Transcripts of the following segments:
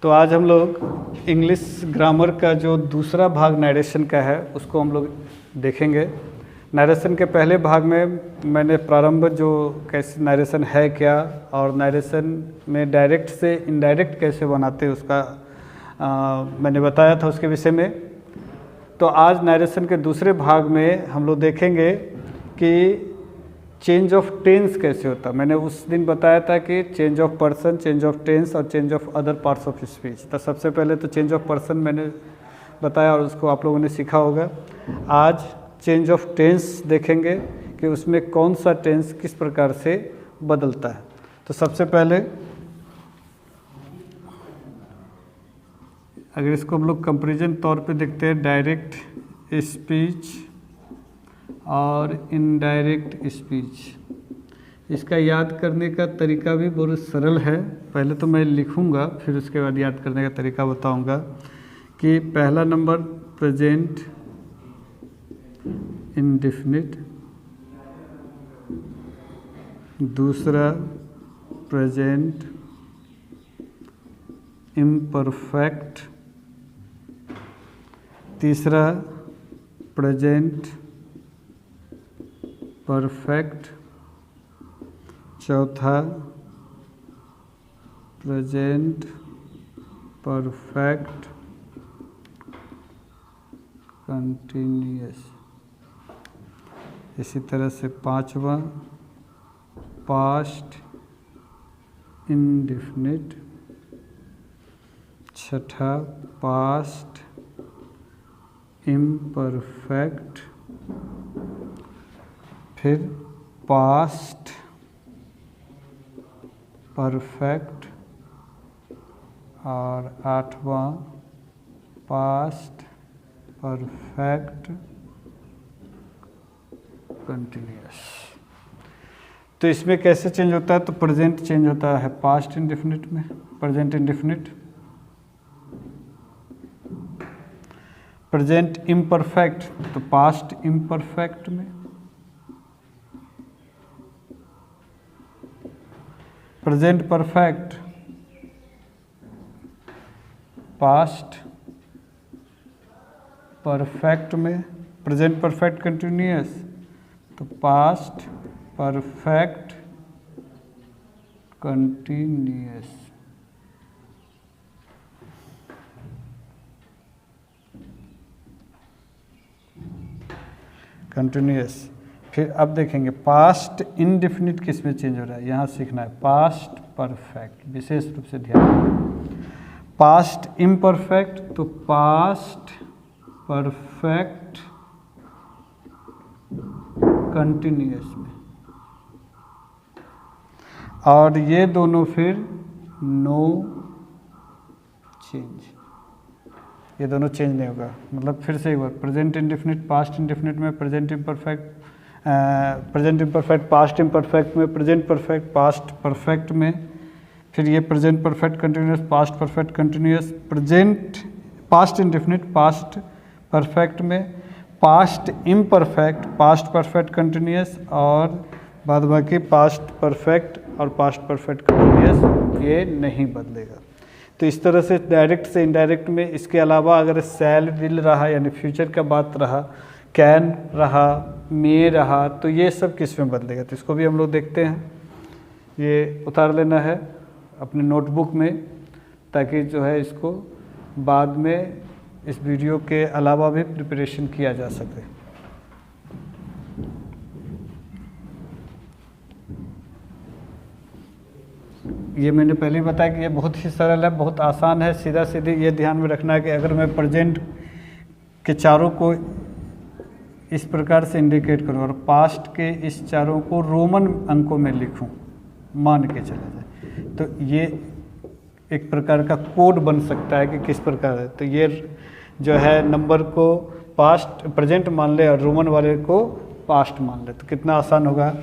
तो आज हम लोग इंग्लिश ग्रामर का जो दूसरा भाग नरेशन का है उसको हम लोग देखेंगे। नरेशन के पहले भाग में मैंने प्रारंभ जो कैसे नरेशन है क्या और नरेशन में डायरेक्ट से इनडायरेक्ट कैसे बनाते हैं उसका मैंने बताया था उसके विषय में। तो आज नरेशन के दूसरे भाग में हम लोग देखेंगे कि चेंज ऑफ टेंस कैसे होता है। मैंने उस दिन बताया था कि change of person, change of tense और change of other parts of speech. तो सबसे पहले तो चेंज ऑफ पर्सन मैंने बताया और उसको आप लोगों ने सीखा होगा। आज चेंज ऑफ टेंस देखेंगे कि उसमें कौन सा टेंस किस प्रकार से बदलता है। तो सबसे पहले अगर इसको हम लोग कंपैरिजन तौर पे देखते हैं, डायरेक्ट स्पीच और इनडायरेक्ट स्पीच। इसका याद करने का तरीका भी बहुत सरल है। पहले तो मैं लिखूंगा फिर उसके बाद याद करने का तरीका बताऊंगा कि पहला नंबर प्रेजेंट इंडेफिनिट, दूसरा प्रेजेंट इम्परफेक्ट, तीसरा प्रेजेंट परफेक्ट, चौथा प्रेजेंट परफेक्ट कंटिन्यूअस। इसी तरह से पांचवा पास्ट इंडेफिनिट, छठा पास्ट इम्परफेक्ट, फिर पास्ट परफेक्ट और आठवां पास्ट परफेक्ट कंटिन्यूअस। तो इसमें कैसे चेंज होता है? तो प्रेजेंट चेंज होता है पास्ट इंडेफिनिट में, प्रेजेंट इंडेफिनिट। प्रेजेंट इम्परफेक्ट तो पास्ट इम्परफेक्ट में, प्रेजेंट परफेक्ट पास्ट परफेक्ट में, प्रेजेंट परफेक्ट कंटिन्यूअस तो पास्ट परफेक्ट कंटिन्यूअस। कंटिन्यूअस। फिर अब देखेंगे पास्ट इंडेफिनिट किस में चेंज हो रहा है, यहाँ सीखना है। पास्ट परफेक्ट विशेष रूप से ध्यान दें। पास्ट इम्परफेक्ट तो पास्ट परफेक्ट कंटिन्यूअस में, और ये दोनों फिर नो चेंज, ये दोनों चेंज नहीं होगा। मतलब फिर से एक बार, प्रेजेंट इंडेफिनिट पास्ट इंडेफिनिट में, प्रेजेंट इम्परफेक्ट पास्ट इम्परफेक्ट में, प्रेजेंट परफेक्ट पास्ट परफेक्ट में, फिर ये present perfect continuous past perfect continuous, present past indefinite past perfect में, past imperfect past perfect continuous और बाद बाकी पास्ट परफेक्ट और पास्ट परफेक्ट कंटिन्यूअस ये नहीं बदलेगा। तो इस तरह से डायरेक्ट से इनडायरेक्ट में इसके अलावा अगर शैल विल रहा यानी फ्यूचर का बात रहा, कैन रहा, मे रहा, तो ये सब किस में बदलेगा। तो इसको भी हम लोग देखते हैं। ये उतार लेना है अपने नोटबुक में ताकि जो है इसको बाद में इस वीडियो के अलावा भी प्रिपरेशन किया जा सके। ये मैंने पहले ही बताया कि ये बहुत ही सरल है, बहुत आसान है, सीधा सीधी। ये ध्यान में रखना है कि अगर मैं प्रेजेंट के चारों को इस प्रकार से इंडिकेट करूँ और पास्ट के इस चारों को रोमन अंकों में लिखूँ, मान के चला जाए, तो ये एक प्रकार का कोड बन सकता है कि किस प्रकार है। तो ये जो है नंबर को पास्ट प्रेजेंट मान ले और रोमन वाले को पास्ट मान ले, तो कितना आसान होगा।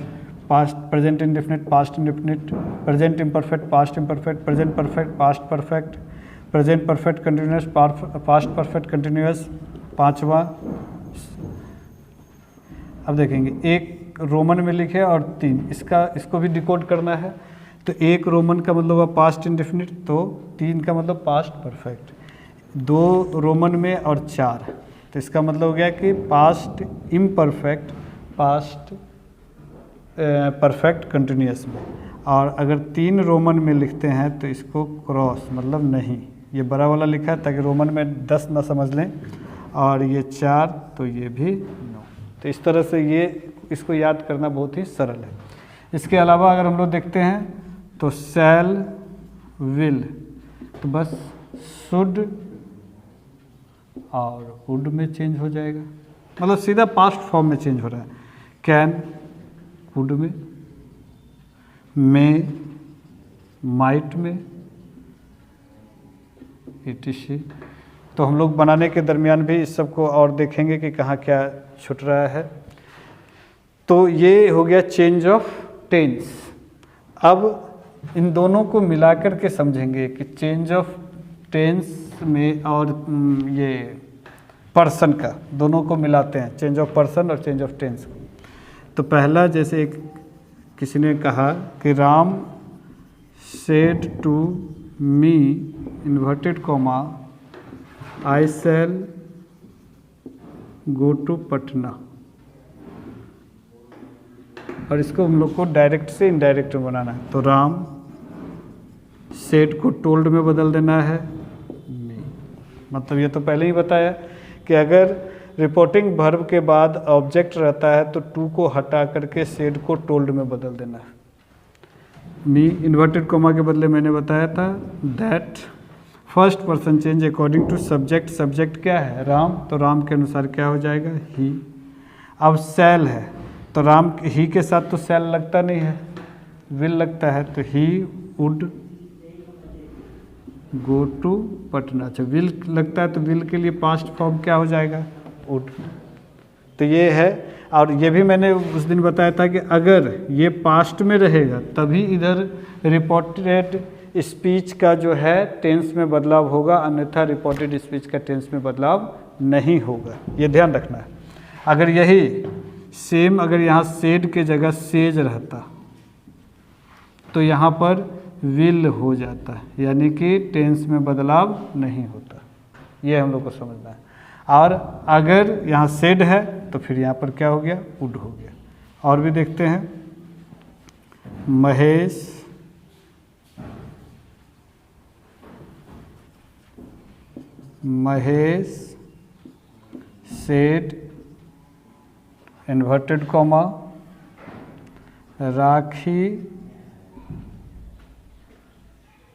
Past present indefinite past indefinite, present imperfect past imperfect, present perfect past perfect, present perfect continuous past perfect continuous. पांचवा अब देखेंगे, एक रोमन में लिखे और 3 इसको भी डिकोड करना है। तो एक रोमन का मतलब हुआ पास्ट इंडेफिनिट, तो 3 का मतलब पास्ट परफेक्ट, 2 रोमन में और 4, तो इसका मतलब हो गया कि past imperfect, past perfect continuous में। और अगर 3 रोमन में लिखते हैं तो इसको क्रॉस मतलब नहीं, ये बड़ा वाला लिखा है ताकि रोमन में 10 ना समझ लें, और ये 4 तो ये भी 9। तो इस तरह से ये इसको याद करना बहुत ही सरल है। इसके अलावा अगर हम लोग देखते हैं तो शैल विल, तो बस शुड और वुड में चेंज हो जाएगा, मतलब सीधा पास्ट फॉर्म में चेंज हो रहा है। कैन वुड में, मे माइट में, etc। तो हम लोग बनाने के दरमियान भी इस सब को और देखेंगे कि कहाँ क्या छूट रहा है। तो ये हो गया चेंज ऑफ टेंस। अब इन दोनों को मिलाकर के समझेंगे कि चेंज ऑफ टेंस में और ये पर्सन का, दोनों को मिलाते हैं, चेंज ऑफ पर्सन और चेंज ऑफ टेंस। तो पहला जैसे एक किसी ने कहा कि Ram said to me inverted comma I shall go to Patna, और इसको हम लोग को डायरेक्ट से इनडायरेक्ट में बनाना है। तो राम सेड को टोल्ड में बदल देना है मी, मतलब ये तो पहले ही बताया कि अगर रिपोर्टिंग वर्ब के बाद ऑब्जेक्ट रहता है तो टू को हटा करके सेड को टोल्ड में बदल देना है। मी इन्वर्टेड कॉमा के बदले मैंने बताया था that first person change according to subject, subject क्या है राम, तो राम के अनुसार क्या हो जाएगा ही। अब शैल है तो राम ही के साथ तो शैल लगता नहीं है, विल लगता है, तो he would go to Patna. अच्छा विल लगता है तो विल के लिए पास्ट फॉर्म क्या हो जाएगा वुड। तो ये है, और ये भी मैंने उस दिन बताया था कि अगर ये पास्ट में रहेगा तभी इधर रिपोर्टेड स्पीच का जो है टेंस में बदलाव होगा, अन्यथा रिपोर्टेड स्पीच का टेंस में बदलाव नहीं होगा, ये ध्यान रखना है। अगर यही सेम अगर यहाँ सेड के जगह सेज रहता तो यहाँ पर विल हो जाता है, यानी कि टेंस में बदलाव नहीं होता, ये हम लोग को समझना है। और अगर यहाँ सेड है तो फिर यहाँ पर क्या हो गया वुड हो गया। और भी देखते हैं, Mahesh said inverted comma rakhi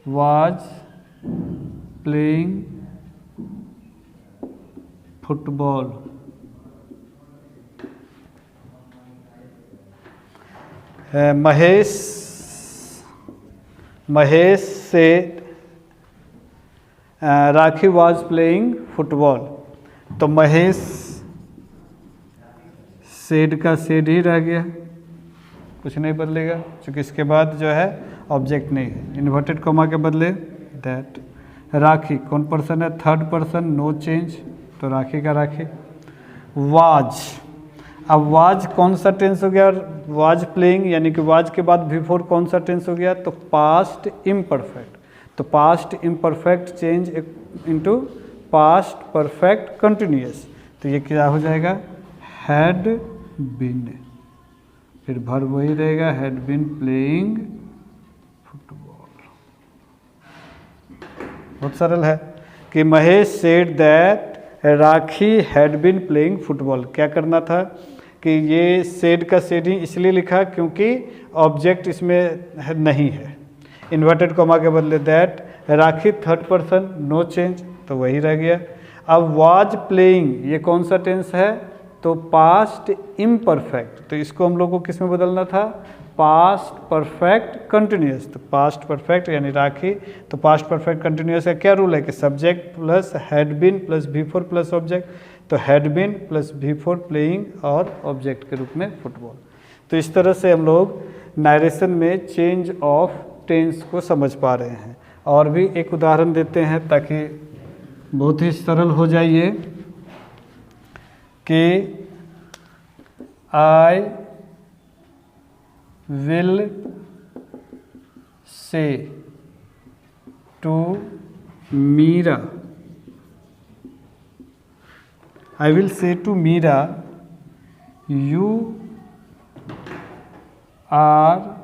was playing football. Mahesh से राखी वाज प्लेइंग फुटबॉल, तो महेश सेड का सेड ही रह गया, कुछ नहीं बदलेगा क्योंकि इसके बाद जो है ऑब्जेक्ट नहीं है। इन्वर्टेड कॉमा के बदले दैट। राखी कौन पर्सन है, थर्ड पर्सन, नो चेंज, तो राखी का राखी। वाज, अब वाज कौन सा टेंस हो गया, वाज प्लेइंग, यानी कि वाज के बाद बिफोर कौन सा टेंस हो गया, तो पास्ट इम्परफेक्ट। तो past imperfect change into past perfect continuous, तो ये क्या हो जाएगा हैड बीन, फिर वर्ब वही रहेगा हैड बीन प्लेइंग फुटबॉल। बहुत सरल है कि Mahesh said that Rakhi had been playing football. क्या करना था कि ये सेड का सेड ही इसलिए लिखा क्योंकि ऑब्जेक्ट इसमें नहीं है। इन्वर्टेड कॉमा के बदले that, Rakhi third person, no change, तो वही रह गया। अब वाज प्लेइंग, ये कौन सा टेंस है, तो पास्ट इम्परफेक्ट, तो इसको हम लोग को किस में बदलना था, पास्ट परफेक्ट कंटिन्यूअस। तो पास्ट परफेक्ट यानी राखी, तो पास्ट परफेक्ट कंटिन्यूअस का क्या रूल है कि subject plus had been plus before plus object, तो had been plus before playing और ऑब्जेक्ट के रूप में फुटबॉल। तो इस तरह से हम लोग नरेशन में चेंज ऑफ टेंस को समझ पा रहे हैं। और भी एक उदाहरण देते हैं ताकि बहुत ही सरल हो जाइए कि I will say to Meera, I will say to Meera, you are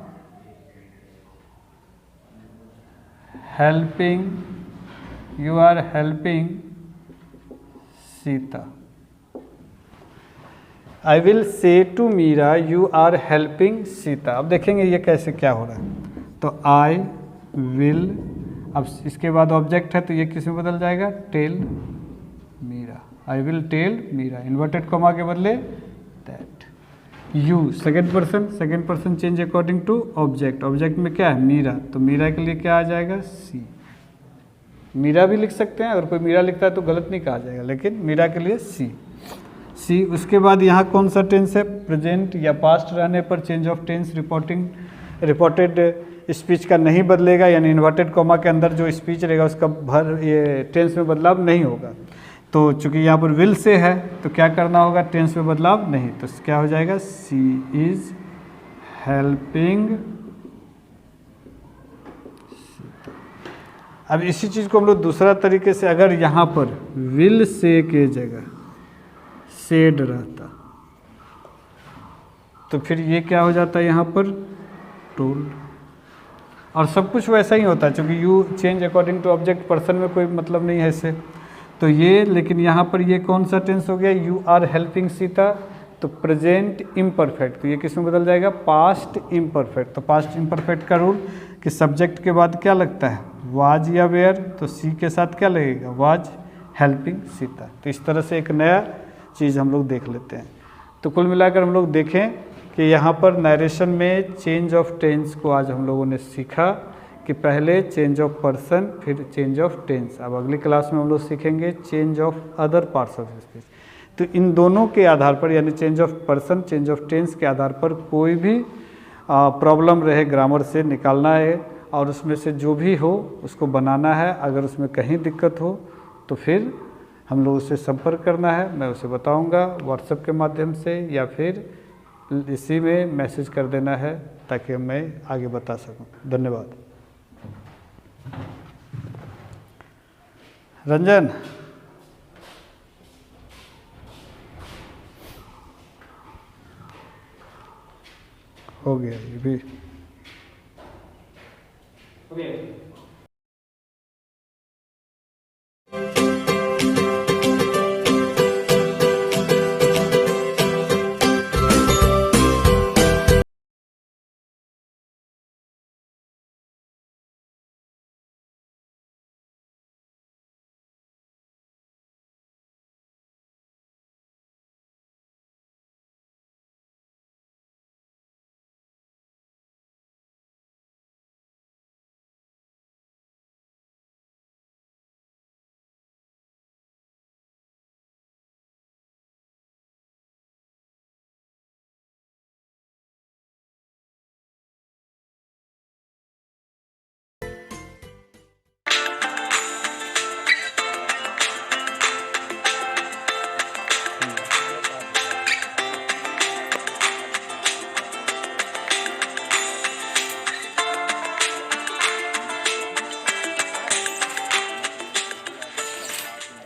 helping Sita. I will say to Meera, you are helping Sita. अब देखेंगे ये कैसे क्या हो रहा है। तो I will, अब इसके बाद ऑब्जेक्ट है तो ये किस में बदल जाएगा, tell Meera. I will tell Meera, inverted comma के बदले that. You second person change according to object, object में क्या है मीरा, तो मीरा के लिए क्या आ जाएगा, सी। मीरा भी लिख सकते हैं, अगर कोई मीरा लिखता है तो गलत नहीं कहा जाएगा, लेकिन मीरा के लिए सी। उसके बाद यहाँ कौन सा टेंस है, प्रेजेंट या पास्ट रहने पर change of tense reported speech का नहीं बदलेगा, यानी इन्वर्टेड कॉमा के अंदर जो स्पीच रहेगा उसका ये टेंस में बदलाव नहीं होगा। तो चूंकि यहाँ पर विल से है तो क्या करना होगा, टेंस में बदलाव नहीं, तो क्या हो जाएगा, सी इज हेल्पिंग। अब इसी चीज़ को हम लोग दूसरा तरीके से, अगर यहाँ पर विल से के जगह सेड रहता तो फिर ये क्या हो जाता है यहाँ पर, टोल्ड। और सब कुछ वैसा ही होता है, चूँकि you change according to object, person में कोई मतलब नहीं है इससे, तो ये, लेकिन यहाँ पर ये कौन सा टेंस हो गया, यू आर हेल्पिंग सीता, तो प्रेजेंट इम्परफेक्ट, तो ये किस में बदल जाएगा, पास्ट इम्परफेक्ट। तो पास्ट इम्परफेक्ट का रूल कि सब्जेक्ट के बाद क्या लगता है, वाज या वेयर, तो सी के साथ क्या लगेगा, वाज हेल्पिंग सीता। तो इस तरह से एक नया चीज़ हम लोग देख लेते हैं। तो कुल मिलाकर हम लोग देखें कि यहाँ पर नरेशन में चेंज ऑफ टेंस को आज हम लोगों ने सीखा कि पहले चेंज ऑफ पर्सन फिर चेंज ऑफ टेंस। अब अगली क्लास में हम लोग सीखेंगे change of other parts of speech. तो इन दोनों के आधार पर, यानी change of person change of tense के आधार पर कोई भी प्रॉब्लम रहे ग्रामर से निकालना है, और उसमें से जो भी हो उसको बनाना है। अगर उसमें कहीं दिक्कत हो तो फिर हम लोग उससे संपर्क करना है, मैं उसे बताऊंगा व्हाट्सएप के माध्यम से, या फिर इसी में मैसेज कर देना है ताकि मैं आगे बता सकूं। धन्यवाद। रंजन, हो गया ये भी।